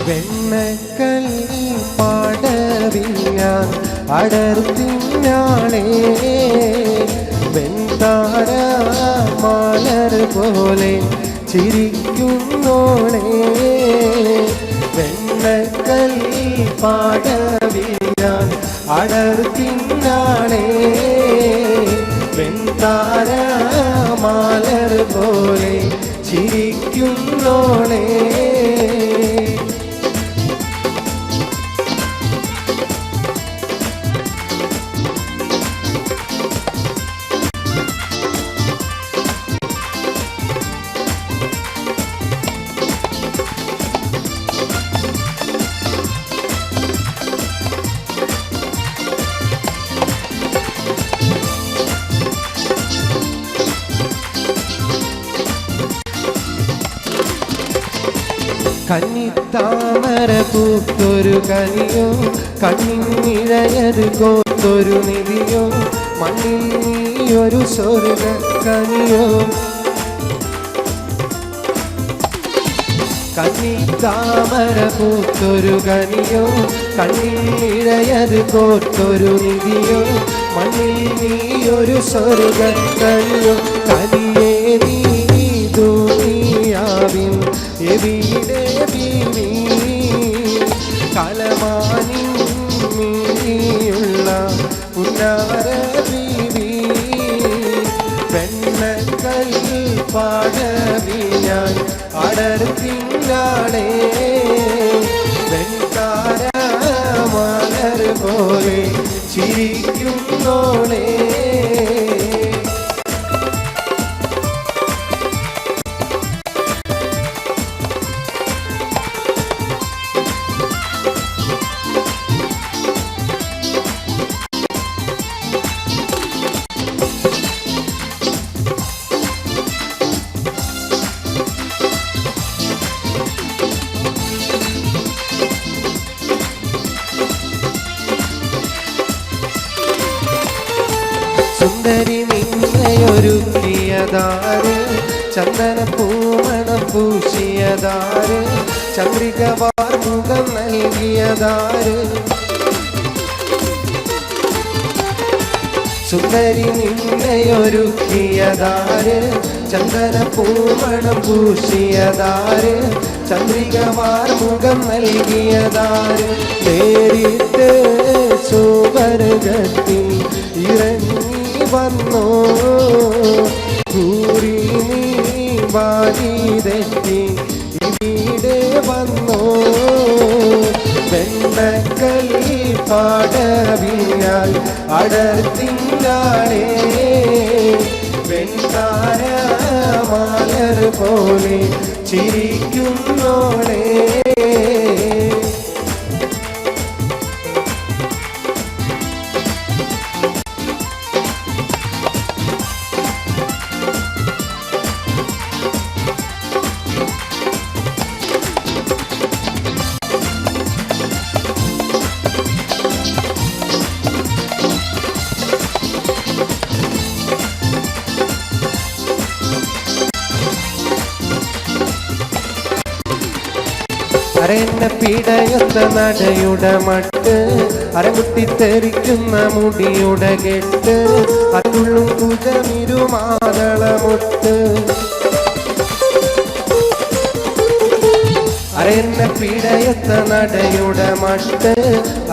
വെണ്ണക്കൽ പാടവിൽ ഞാൻ അടർത്തിനാളേ വെൺതാര മാലർ പോലെ ചിരിക്കുന്നോളേ വെണ്ണക്കൽ പാടവിൽ ഞാൻ അടർത്തിനാളേ വെൺതാര മാലർ പോലെ ചിരിക്കുന്നോളേ കന്നിത്താമര പൂത്തൊരു കനിയോ കണ്ണിനിഴയത് കോത്തൊരു നിധിയോ മണ്ണിൽ നീയൊരു സ്വർഗ കനിയോ കന്നിത്താമര പൂത്തൊരു കനിയോ കണ്ണിനിഴയത് കോത്തൊരു നിധിയോ മണ്ണിൽ നീയൊരു സ്വർഗ കനിയോ കനിയേ നീ ദുനിയാവിൻ എവിടെ ബീവി കലമാനിൻ മീനിയുള്ള പുന്നാര ബീവി വെണ്ണക്കൽ പാടവി ഞാൻ അടർത്തിനാളേ വെൺതാര മലർ പോലെ ചിരിക്കുന്നോളേ സുന്ദരി നിന്നയൊരുക്കിയതാര് ചന്ദന പൂമണം പൂശിയതാര് ചന്ദ്രിക വാർമുഖം നൽകിയതാര് സുന്ദരി നിന്നയൊരുക്കിയതാര് ചന്ദന പൂമണം പൂശിയതാര് ചന്ദ്രിക വാർമുഖം നൽകിയതാര് നേരിട്ട് സുവർഗത്തിൽ ഇറങ്ങി വന്നോ കൂറി നീ വാരി തെറ്റി ഇവിടെ വന്നോ വെണ്ണക്കൽ പാടവിനാൽ അടർത്തിനാളേ വെൺതാര മാലർ പോലെ ചിരിക്കുന്നോളേ അരന്നെ പിടയുന്ന നടയുടെ മട്ട് അരമുട്ടിത്തെറിക്കുന്ന മുടിയുടെ കെട്ട് അതുള്ളും കുജമിരുമാതളമൊട്ട് അരന്നെ പിടയുന്ന നടയുടെ മട്ട്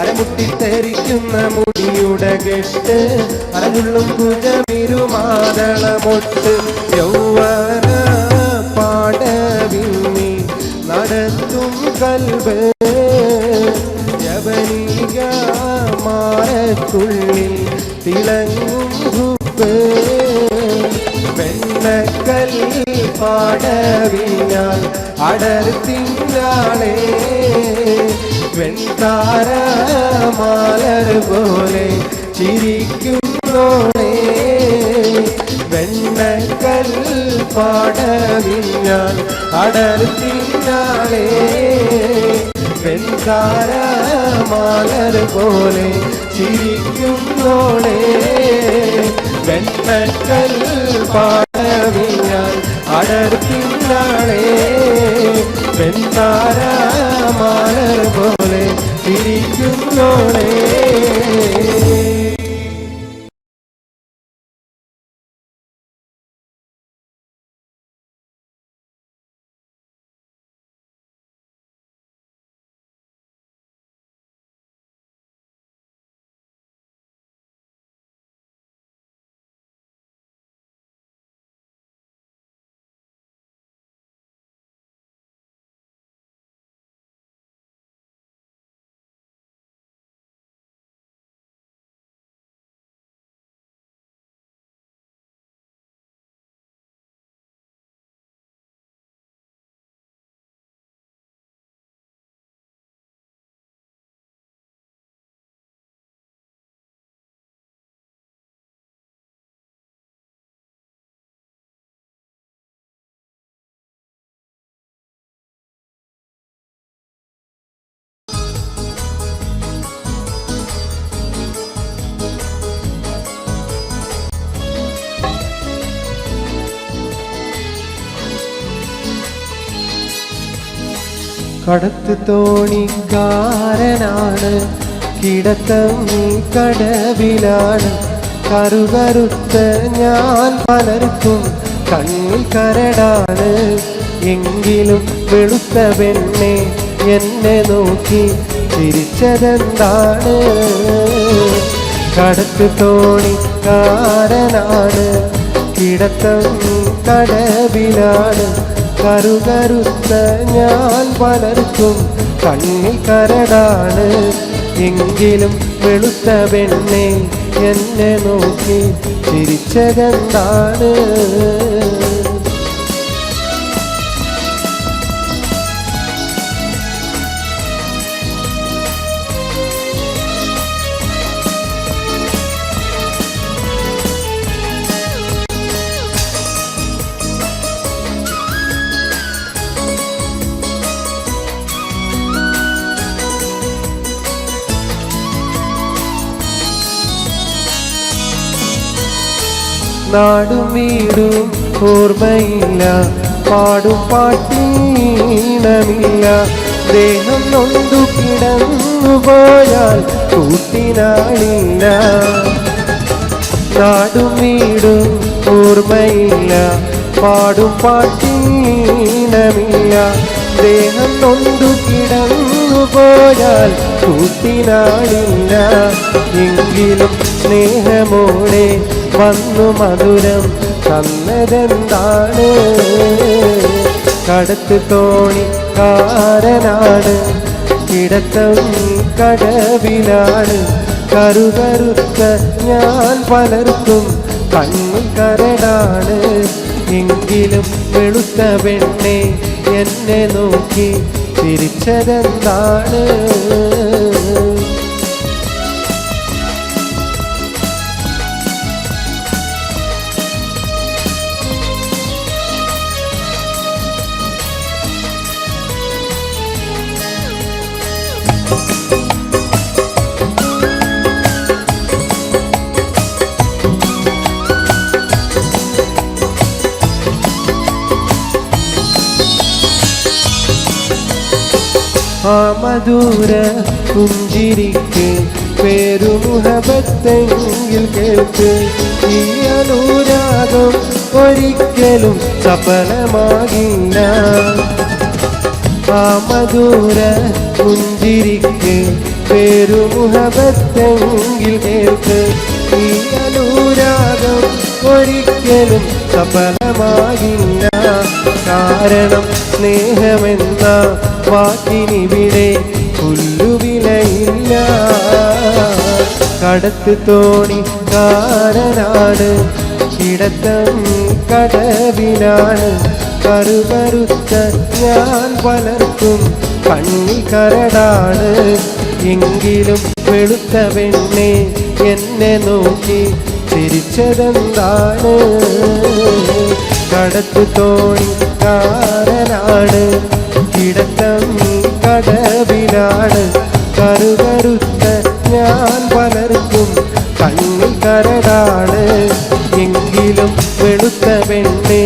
അരമുട്ടിത്തെറിക്കുന്ന മുടിയുടെ കെട്ട് അതുള്ളും കുജമിരുമാതളമൊട്ട് യൗവന പാടവിൽ നീ നടത്തും കൽബ് യവനിക മാരത്തുള്ളിൽ തിളങ്ങും ഹുബ് വെണ്ണക്കൽ പാടവിൽ ഞാൻ അടർത്തിനാളേ വെൺതാര മാലർ പോലെ ചിരിക്കുന്നോളേ വെണ്ണക്കൽ പാടവിൽ ഞാൻ അടർത്തിനാളേ വെൺതാര മാലർ പോലെ ചിരിക്കുന്നോളേ വെണ്ണക്കൽ പാടവിൽ ഞാൻ അടർത്തിനാളേ വെൺതാര മാലർ പോലെ ചിരിക്കുന്നോളേ. കടത്ത് തോണിക്കാരനാണ്, കിടത്തം കടവിലാണ്. കറുകറുത്ത ഞാൻ പലർക്കും കണ്ണിൽ കരടാണ്. എങ്കിലും വെളുത്ത പെണ്ണെ എന്നെ നോക്കി ചിരിച്ചതെന്താണ്? കടത്ത് തോണിക്കാരനാണ്, കിടത്തം കടവിലാണ്. കറുകറുത്ത ഞാൻ പലർക്കും കണ്ണിൽ കരടാണ്. എങ്കിലും വെളുത്ത പെണ്ണെ എന്നെ നോക്കി ചിരിച്ചതെന്താണ്? നാടും വീടും ഓർമ്മയില്ല, പാടും പാട്ടീണമില്ല. ദേഹം നൊന്തു കിടന്നു പോയാൽ കൂട്ടിനാളില്ല. നാടും വീടും ഓർമ്മയില്ല, പാടും പാട്ടീണമില്ല. ദേഹം നൊന്തു കിടന്നു പോയാൽ കൂട്ടിനാളില്ല. എങ്കിലും സ്നേഹമോടെ വന്നു മധുരം തന്നതെന്താണ്? കടത്ത് തോണിക്കാരനാണ്, കിടത്തം കടവിലാണ്. കറുകറുത്ത ഞാൻ പലർക്കും കണ്ണിൽ കരടാണ്. എങ്കിലും വെളുത്ത പെണ്ണെ എന്നെ നോക്കി ചിരിച്ചതെന്താണ്? ആ മധുര പുഞ്ചിരിക്ക് പേരുമുഹബത്തെങ്കിൽ കേൾക്ക്. ഈ അനുരാഗം ഒരിക്കലും സഫലമാകില്ല. ആ മധുര പുഞ്ചിരിക്ക് പേരുമുഹബത്തെങ്കിൽ കേൾക്ക്. ഈ അനുരാഗം ഒരിക്കലും സഫലമാകില്ല. കാരണം സ്നേഹമെന്ന വാക്കിനിവിടെ പുല്ലുവിലയില്ല. കടത്ത് തോണിക്കാരനാണ്, കിടത്തം കടവിലാണ്. കറുകറുത്ത ഞാൻ പലർക്കും കണ്ണിൽ കരടാണ്. എങ്കിലും വെളുത്ത പെണ്ണെ എന്നെ നോക്കി ചിരിച്ചതെന്താണ്? കടത്ത് തോണിക്കാരനാണ്, കിടത്തം കടവിലാണ്. കറുകറുത്ത ഞാൻ പലർക്കും കണ്ണിൽ കരടാണ്. എങ്കിലും വെളുത്ത പെണ്ണെ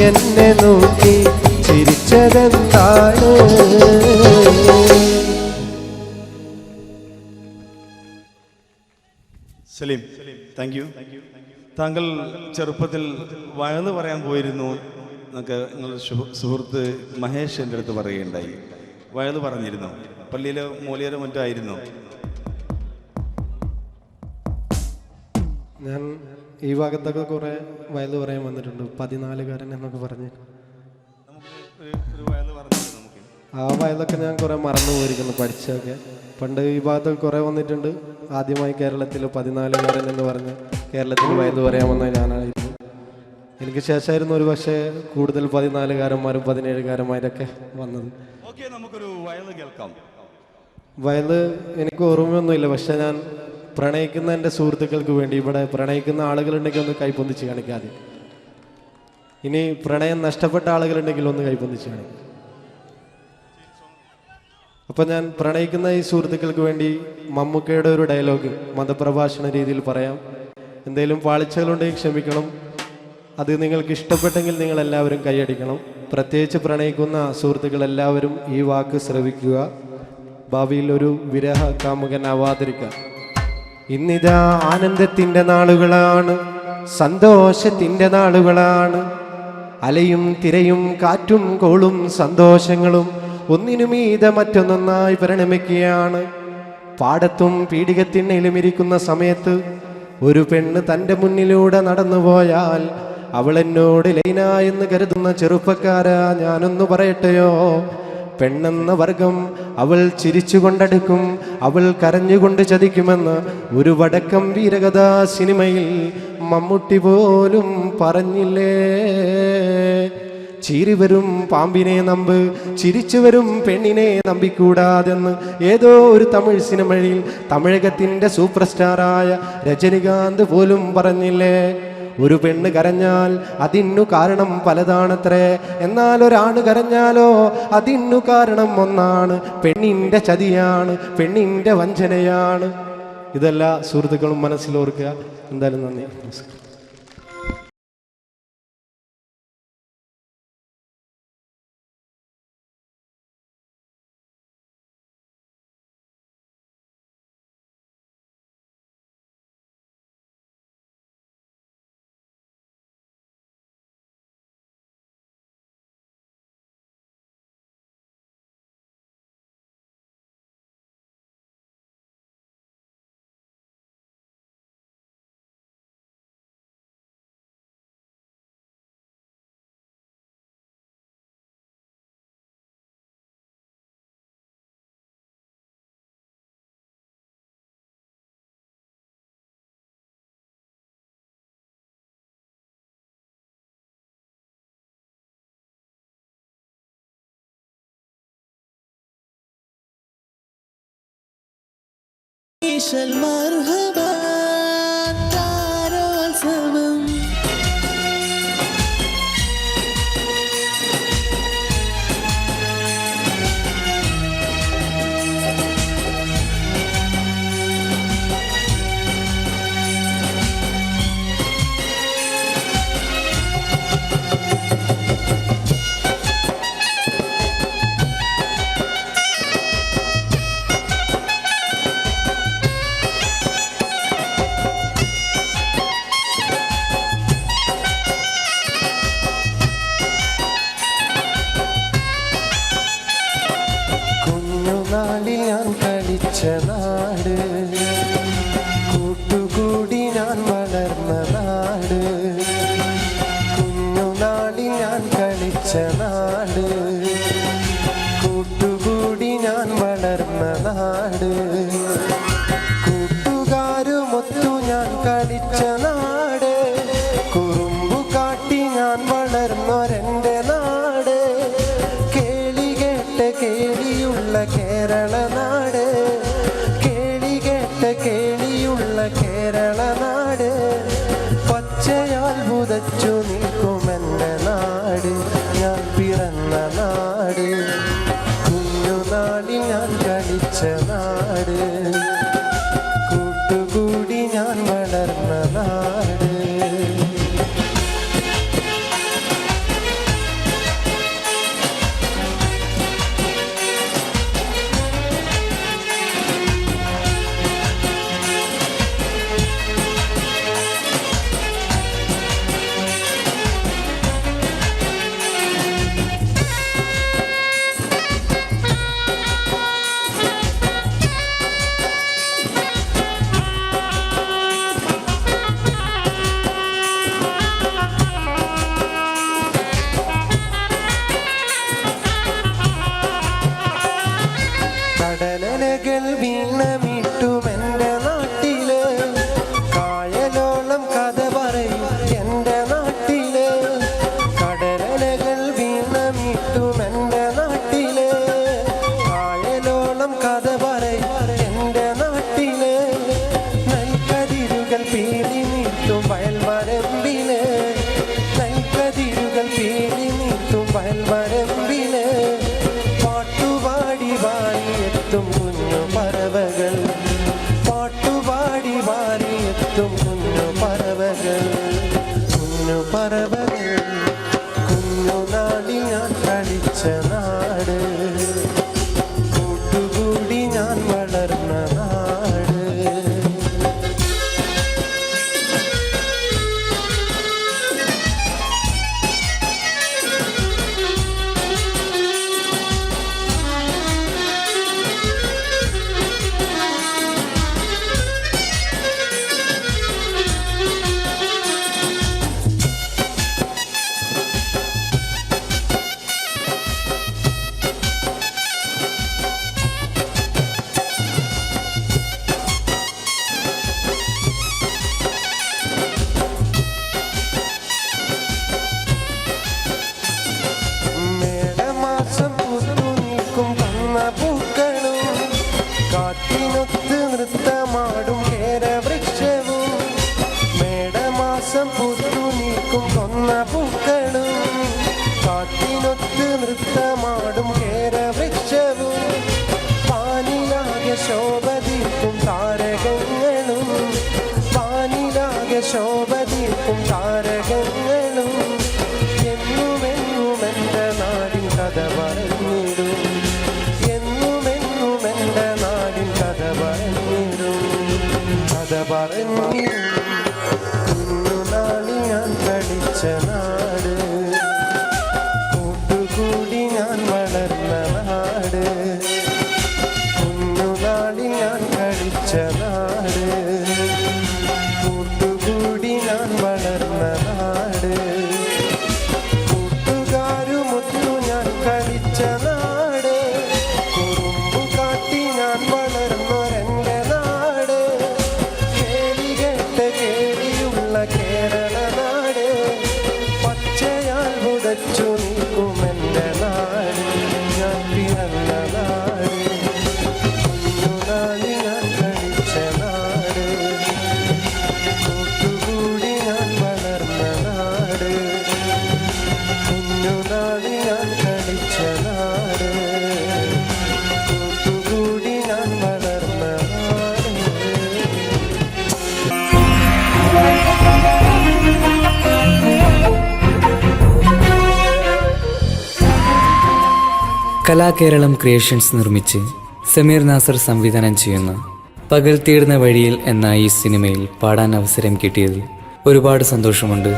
എന്നെ നോക്കി ചിരിച്ചതെന്താണ്? Saleem, thank you. താങ്കൾ ചെറുപ്പത്തിൽ വയന്ന് പറയാൻ പോയിരുന്നു എന്നൊക്കെ നിങ്ങളുടെ സുഹൃത്ത് മഹേഷ് എൻ്റെ അടുത്ത് പറയുകയുണ്ടായി. വയന്ന് പറഞ്ഞിരുന്നു? പള്ളിയിലെ മൂലിയരോ മറ്റോ ആയിരുന്നു? ഞാൻ ഈ ഭാഗത്തൊക്കെ കുറേ വയല് പറയാൻ വന്നിട്ടുണ്ട്. 14കാരൻ എന്നൊക്കെ പറഞ്ഞ് ആ വയലൊക്കെ ഞാൻ കുറേ മറന്നു പോയിരിക്കുന്നു പഠിച്ചൊക്കെ. പണ്ട് ഈ ഭാഗത്തൊക്കെ കുറേ വന്നിട്ടുണ്ട്. ആദ്യമായി കേരളത്തിൽ 14കാരൻ എന്ന് പറഞ്ഞ് കേരളത്തിൽ വയല് പറയാൻ വന്ന ഞാനായിരുന്നു. എനിക്ക് ശേഷമായിരുന്നു ഒരു പക്ഷേ കൂടുതൽ 14കാരന്മാരും 17കാരന്മാരൊക്കെ വന്നത്. നമുക്കൊരു വയല് കേൾക്കാം. വയല് എനിക്ക് ഓർമ്മയൊന്നുമില്ല. പക്ഷെ ഞാൻ പ്രണയിക്കുന്ന എൻ്റെ സുഹൃത്തുക്കൾക്ക് വേണ്ടി, ഇവിടെ പ്രണയിക്കുന്ന ആളുകളുണ്ടെങ്കിൽ ഒന്ന് കൈപ്പൊന്നിച്ച് കാണിക്കാതെ, ഇനി പ്രണയം നഷ്ടപ്പെട്ട ആളുകളുണ്ടെങ്കിൽ ഒന്ന് കൈപ്പൊന്നിച്ച് കാണിക്കും. അപ്പം ഞാൻ പ്രണയിക്കുന്ന ഈ സുഹൃത്തുക്കൾക്ക് വേണ്ടി മമ്മൂക്കയുടെ ഒരു ഡയലോഗ് മതപ്രഭാഷണ രീതിയിൽ പറയാം. എന്തെങ്കിലും പാളിച്ചകളുണ്ടെങ്കിൽ ക്ഷമിക്കണം. അത് നിങ്ങൾക്ക് ഇഷ്ടപ്പെട്ടെങ്കിൽ നിങ്ങൾ എല്ലാവരും കൈയടിക്കണം. പ്രത്യേകിച്ച് പ്രണയിക്കുന്ന സുഹൃത്തുക്കൾ എല്ലാവരും ഈ വാക്ക് ശ്രവിക്കുക. ഭാവിയിൽ ഒരു വിരഹ കാമുകനാവാതിരിക്കുക. ഇന്നിതാ ആനന്ദത്തിൻ്റെ നാളുകളാണ്, സന്തോഷത്തിൻ്റെ നാളുകളാണ്. അലയും തിരയും കാറ്റും കോളും സന്തോഷങ്ങളും ഒന്നിനുമീതെ മറ്റൊന്നൊന്നായി പരിണമിക്കുകയാണ്. പാടത്തും പീഡികത്തിണ്ണയിലും ഇരിക്കുന്ന സമയത്ത് ഒരു പെണ്ണ് തൻ്റെ മുന്നിലൂടെ നടന്നുപോയാൽ അവൾ എന്നോട് ലൈന എന്ന് കരുതുന്ന ചെറുപ്പക്കാരാ, ഞാനൊന്നു പറയട്ടെയോ, പെണ്ണെന്ന വർഗം അവൾ ചിരിച്ചുകൊണ്ടടുക്കും, അവൾ കരഞ്ഞുകൊണ്ട് ചതിക്കുമെന്ന് ഒരു വടക്കം വീരകഥാ സിനിമയിൽ മമ്മൂട്ടി പോലും പറഞ്ഞില്ലേ. ചീറി വരും പാമ്പിനെ നമ്പ്, ചിരിച്ചു വരും പെണ്ണിനെ നമ്പിക്കൂടാതെന്ന് ഏതോ ഒരു തമിഴ് സിനിമയിൽ തമിഴകത്തിൻ്റെ സൂപ്പർ സ്റ്റാറായ രജനികാന്ത് പോലും പറഞ്ഞില്ലേ. ഒരു പെണ്ണ് കരഞ്ഞാൽ അതിനു കാരണം പലതാണത്രേ, എന്നാൽ ഒരാണ് കരഞ്ഞാലോ അതിനു കാരണം ഒന്നാണ്. പെണ്ണിൻ്റെ ചതിയാണ്, പെണ്ണിൻ്റെ വഞ്ചനയാണ്. ഇതെല്ലാ സുഹൃത്തുക്കളും മനസ്സിലോർക്കുക. എന്തായാലും നന്ദി, നമസ്കാരം. المرحبا تعالوا سوا നാട്, കൂട്ടുകൂടി ഞാൻ വളർന്ന നാട്, കുഞ്ഞുനാളിൽ ഞാൻ കളിച്ച നാട്, കൂട്ടുകൂടി ഞാൻ വളർന്ന നാട്, കൂട്ടുകാരുമൊത്തു ഞാൻ കളിച്ച നാട്, കുറുമ്പു കാട്ടി ഞാൻ വളർന്നൊരെൻ്റെ നാട്, കേളി കേട്ട കേളിയുള്ള കേരള നാട്, കേളി കേട്ട കേളിയുള്ള കേരള നാട്, പച്ചയാൽ പുതച്ചു നിൽക്കുമെൻ്റെ നാട്, ഞാൻ പിറന്ന നാട്, കുഞ്ഞുനാളിൽ ഞാൻ കളിച്ച നാട്, കൂട്ടുകൂടി ഞാൻ വളർന്ന നാട്. കളിച്ച നാട്, കൂട്ടുകൂടി ഞാൻ വളർന്ന നാട്. കാറ്റിനൊത്ത് നൃത്തമാടും കേരവൃക്ഷവും, മേടമാസം പൂത്തു നീക്കും കൊന്ന പൂക്കളും. കാറ്റിനൊത്ത് നൃത്തമാടും കേരവൃക്ഷവും, പാനിലാകെ ശോഭതീർക്കും താരകങ്ങളും, പാനിലാകെ ശോഭതീർക്കും താരകങ്ങളും. എന്നുമെന്നും എൻ്റെ നാടിൻ കഥ പറഞ്ഞിടും, കഥ പറഞ്ഞിടും. കുഞ്ഞുനാളി ഞാൻ കളിച്ച നാട്, കൂട്ടുകൂടി ഞാൻ വളർന്ന നാട്. കുഞ്ഞുനാളി ഞാൻ കളിച്ച നാട്, കൂട്ടുകൂടി ഞാൻ വളർന്ന നാട്. കൂട്ടുകാരുമൊത്തു ഞാൻ കളിച്ച നാട്, കുറുമ്പു കാട്ടി ഞാൻ വളർന്നൊരെൻ്റെ നാട്. കേളി കേട്ട കേളിയുള്ള കേരള നാട്, പച്ചയാൽ ഉടച്ചു നീക്കുമെൻ്റെ നാട്, ഞാൻ പിറന്ന നാട്. കുഞ്ഞുനാളി ഞാൻ കളിച്ച നാട്, കൂട്ടുകൂടി ഞാൻ വളർന്ന നാട്. കുഞ്ഞുനാളി ഞാൻ കളിച്ച നാട്, കൂട്ടുകൂടി ഞാൻ വളർന്ന നാട്. കലാകേരളം ക്രിയേഷൻസ് നിർമ്മിച്ച് സമീർ നാസർ സംവിധാനം ചെയ്യുന്ന പകൽ തീർന്ന വഴിയിൽ എന്ന ഈ സിനിമയിൽ പാടാൻ അവസരം കിട്ടിയതിൽ ഒരുപാട് സന്തോഷമുണ്ട്.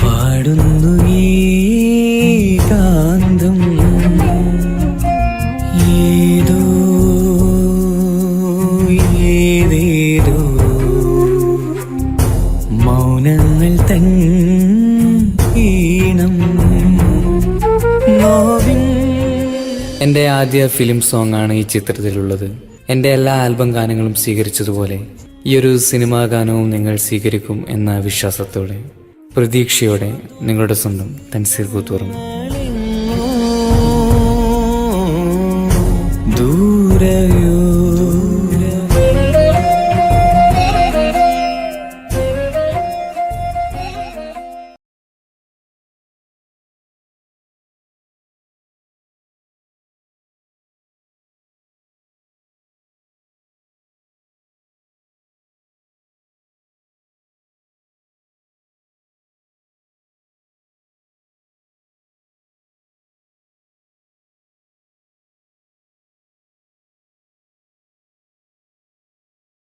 പാടുന്നു ഈ കാന്തം ഏതോ ഏതേതോ മൗനങ്ങൾ തൻ ഈണം. എൻ്റെ ആദ്യ ഫിലിം സോങ് ആണ് ഈ ചിത്രത്തിലുള്ളത്. എൻ്റെ എല്ലാ ആൽബം ഗാനങ്ങളും സ്വീകരിച്ചതുപോലെ ഈ ഒരു സിനിമാ ഗാനവും നിങ്ങൾ സ്വീകരിക്കും എന്ന വിശ്വാസത്തോടെ പ്രതീക്ഷയോടെ നിങ്ങളുടെ സ്വന്തം തൻസീർ കൂത്തുറങ്ങും. ദൂരെ